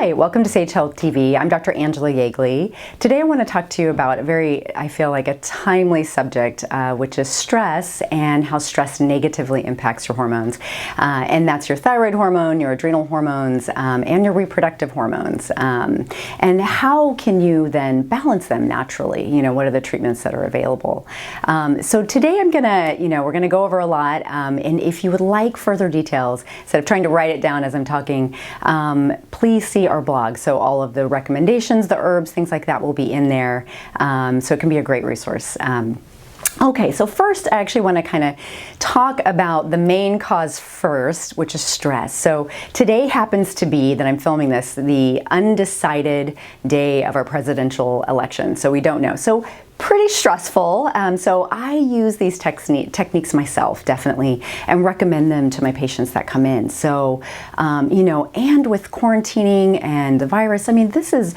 Hi, welcome to Sage Health TV. I'm Dr. Angela Yeagley. Today I want to talk to you about I feel like a timely subject, which is stress and how stress negatively impacts your hormones. And that's your thyroid hormone, your adrenal hormones, and your reproductive hormones. And how can you then balance them naturally? You know, what are the treatments that are available? So today we're going to go over a lot. And if you would like further details, instead of trying to write it down as I'm talking, please see our blog. So all of the recommendations, the herbs, things like that will be in there. So it can be a great resource. Okay, so first I actually want to kind of talk about the main cause first, which is stress. So today happens to be, that I'm filming this, the undecided day of our presidential election. So we don't know. So pretty stressful. So I use these techniques myself, definitely, and recommend them to my patients that come in. So, and with quarantining and the virus, I mean, this is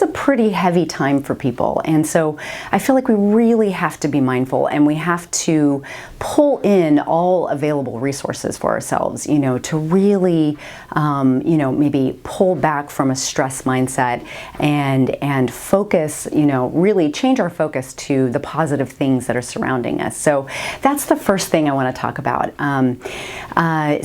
a pretty heavy time for people. And so I feel like we really have to be mindful, and we have to pull in all available resources for ourselves, to really, maybe pull back from a stress mindset and focus, really change our focus to the positive things that are surrounding us. So that's the first thing I want to talk about.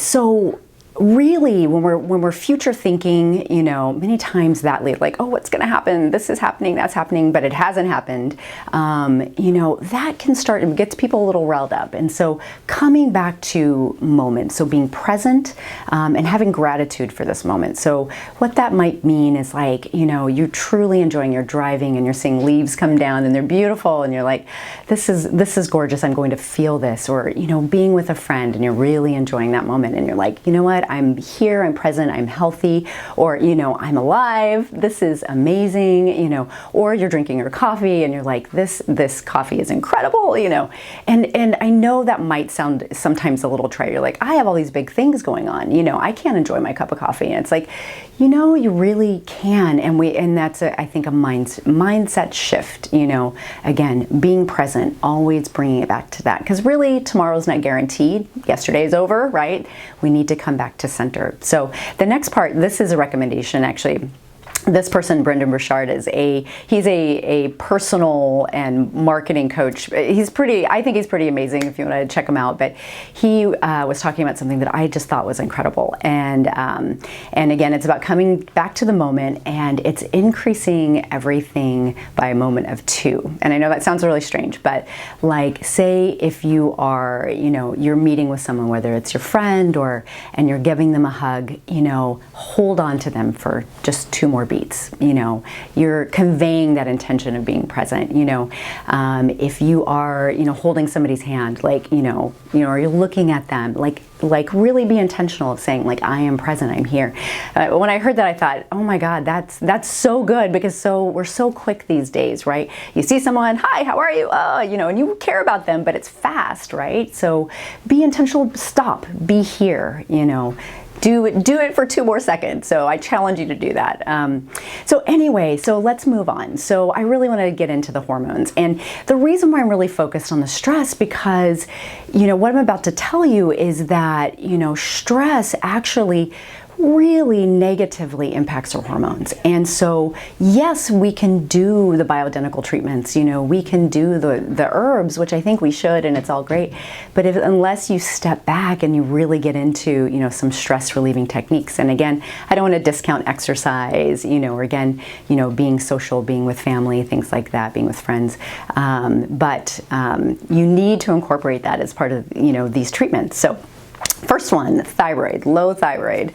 So really, when we're future thinking, many times that lead, like, oh, what's going to happen? This is happening, that's happening, but it hasn't happened. That can start, it gets people a little riled up. And so coming back to moments, so being present and having gratitude for this moment. So what that might mean is like, you're truly enjoying your driving and you're seeing leaves come down and they're beautiful and you're like, this is gorgeous, I'm going to feel this. Or, being with a friend and you're really enjoying that moment and you're like, you know what? I'm here, I'm present, I'm healthy, or, I'm alive, this is amazing, or you're drinking your coffee and you're like, this coffee is incredible, and I know that might sound sometimes a little trite. You're like, I have all these big things going on, I can't enjoy my cup of coffee. And it's like, you really can. And that's I think a mindset shift, again, being present, always bringing it back to that. Because really, tomorrow's not guaranteed. Yesterday's over, right? We need to come back to center. So the next part, this is a recommendation actually. This person, Brendan Burchard, he's a personal and marketing coach. I think he's pretty amazing if you want to check him out. But he was talking about something that I just thought was incredible. And again, it's about coming back to the moment, and it's increasing everything by a moment of 2. And I know that sounds really strange, but like, say if you are, you're meeting with someone, whether it's your friend and you're giving them a hug, hold on to them for just 2 more beats. You're conveying that intention of being present. If you are, holding somebody's hand, like, or you're looking at them, like really be intentional of saying, like, I am present, I'm here. When I heard that, I thought, oh my God, that's so good, because we're so quick these days, right? You see someone, hi, how are you? And you care about them, but it's fast, right? So be intentional, stop, be here, Do it for 2 more seconds. So I challenge you to do that. So anyway, so let's move on. So I really want to get into the hormones. And the reason why I'm really focused on the stress, because, what I'm about to tell you is that, stress actually really negatively impacts our hormones. And so, yes, we can do the bioidentical treatments, we can do the herbs, which I think we should, and it's all great. But unless you step back and you really get into, some stress relieving techniques, and again, I don't want to discount exercise, or again, being social, being with family, things like that, being with friends. But you need to incorporate that as part of, these treatments. So first one, thyroid, low thyroid.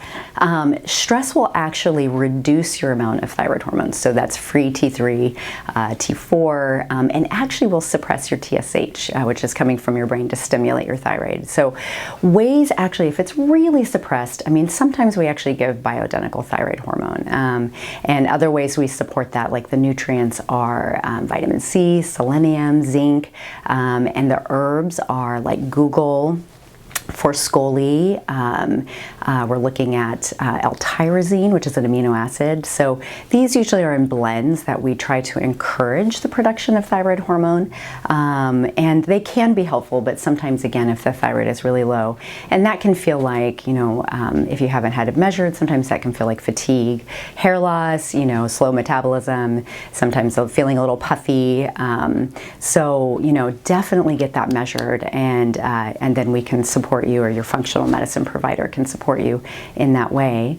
Stress will actually reduce your amount of thyroid hormones. So that's free T3, T4, and actually will suppress your TSH, which is coming from your brain to stimulate your thyroid. So ways actually, if it's really suppressed, sometimes we actually give bioidentical thyroid hormone. And other ways we support that, like the nutrients, are vitamin C, selenium, zinc, and the herbs are like Google, For scoli, we're looking at L-tyrosine, which is an amino acid. So these usually are in blends that we try to encourage the production of thyroid hormone. And they can be helpful, but sometimes, again, if the thyroid is really low, and that can feel like, if you haven't had it measured, sometimes that can feel like fatigue, hair loss, slow metabolism, sometimes feeling a little puffy. So, definitely get that measured, and then we can support you, or your functional medicine provider can support you in that way.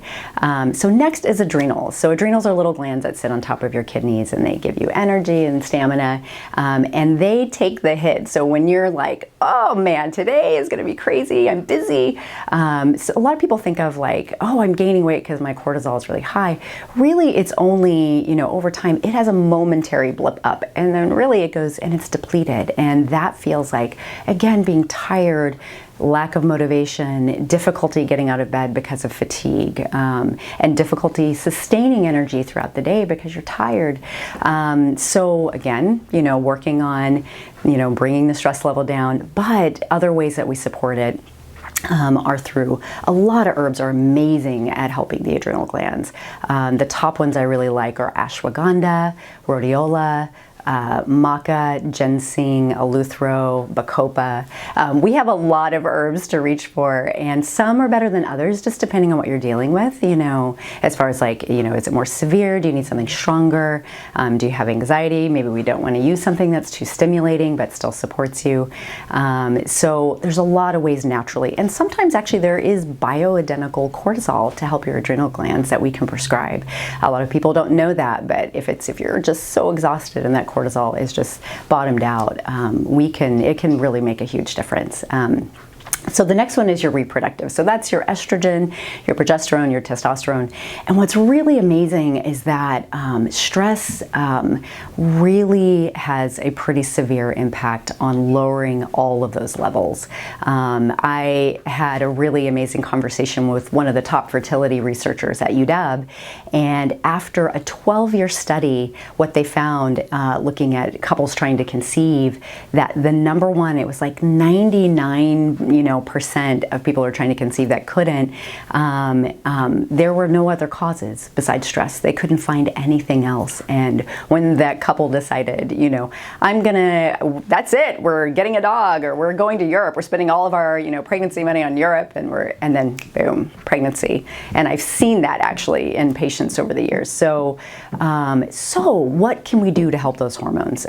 So next is adrenals. So adrenals are little glands that sit on top of your kidneys, and they give you energy and stamina, and they take the hit. So when you're like, oh man, today is going to be crazy, I'm busy. So a lot of people think of like, oh, I'm gaining weight because my cortisol is really high. Really, it's only, over time, it has a momentary blip up, and then really it goes and it's depleted. And that feels like, again, being tired, lack of motivation, difficulty getting out of bed because of fatigue, and difficulty sustaining energy throughout the day because you're tired. So again, working on, bringing the stress level down, but other ways that we support it are through a lot of herbs are amazing at helping the adrenal glands. The top ones I really like are ashwagandha, rhodiola, maca, ginseng, eleuthero, bacopa. We have a lot of herbs to reach for, and some are better than others, just depending on what you're dealing with, as far as like, is it more severe? Do you need something stronger? Do you have anxiety? Maybe we don't want to use something that's too stimulating, but still supports you. So there's a lot of ways naturally, and sometimes actually there is bioidentical cortisol to help your adrenal glands that we can prescribe. A lot of people don't know that, but if you're just so exhausted and that cortisol is just bottomed out, it can really make a huge difference. So the next one is your reproductive. So that's your estrogen, your progesterone, your testosterone. And what's really amazing is that stress really has a pretty severe impact on lowering all of those levels. I had a really amazing conversation with one of the top fertility researchers at UW, and after a 12-year study, what they found, looking at couples trying to conceive, that the number one, it was like 99, percent of people who are trying to conceive that couldn't. There were no other causes besides stress. They couldn't find anything else. And when that couple decided, that's it, we're getting a dog, or we're going to Europe, we're spending all of our, pregnancy money on Europe, and then boom, pregnancy. And I've seen that actually in patients over the years. So what can we do to help those hormones?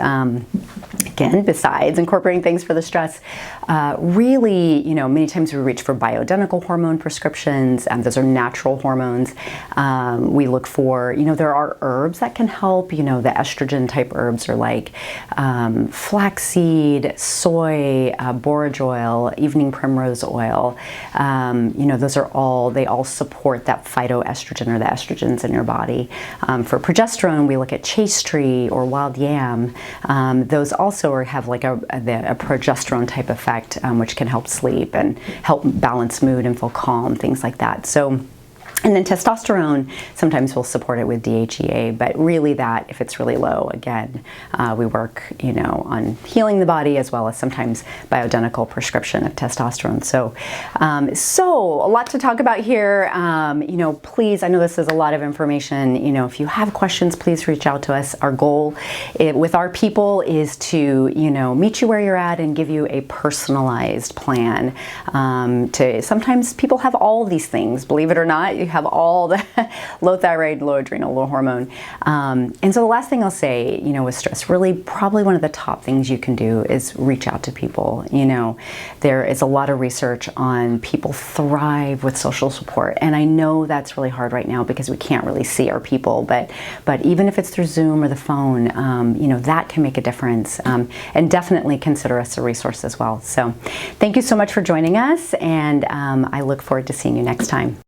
Again, besides incorporating things for the stress, really, many times we reach for bioidentical hormone prescriptions, and those are natural hormones. We look for, there are herbs that can help. The estrogen type herbs are like flaxseed, soy, borage oil, evening primrose oil. Those are they all support that phytoestrogen, or the estrogens in your body. For progesterone, we look at chaste tree or wild yam. Those also have like a progesterone type effect, which can help sleep and help balance mood and feel calm, things like that. So, and then testosterone, sometimes we'll support it with DHEA, but really that, if it's really low, again, we work, on healing the body, as well as sometimes bioidentical prescription of testosterone. So, a lot to talk about here. Please, I know this is a lot of information. If you have questions, please reach out to us. Our goal with our people is to, meet you where you're at and give you a personalized plan. Sometimes people have all of these things, believe it or not. You have all the low thyroid, low adrenal, low hormone. And so the last thing I'll say, with stress, really probably one of the top things you can do is reach out to people. There is a lot of research on people thrive with social support. And I know that's really hard right now because we can't really see our people, but even if it's through Zoom or the phone, that can make a difference. And definitely consider us a resource as well. So thank you so much for joining us, and I look forward to seeing you next time.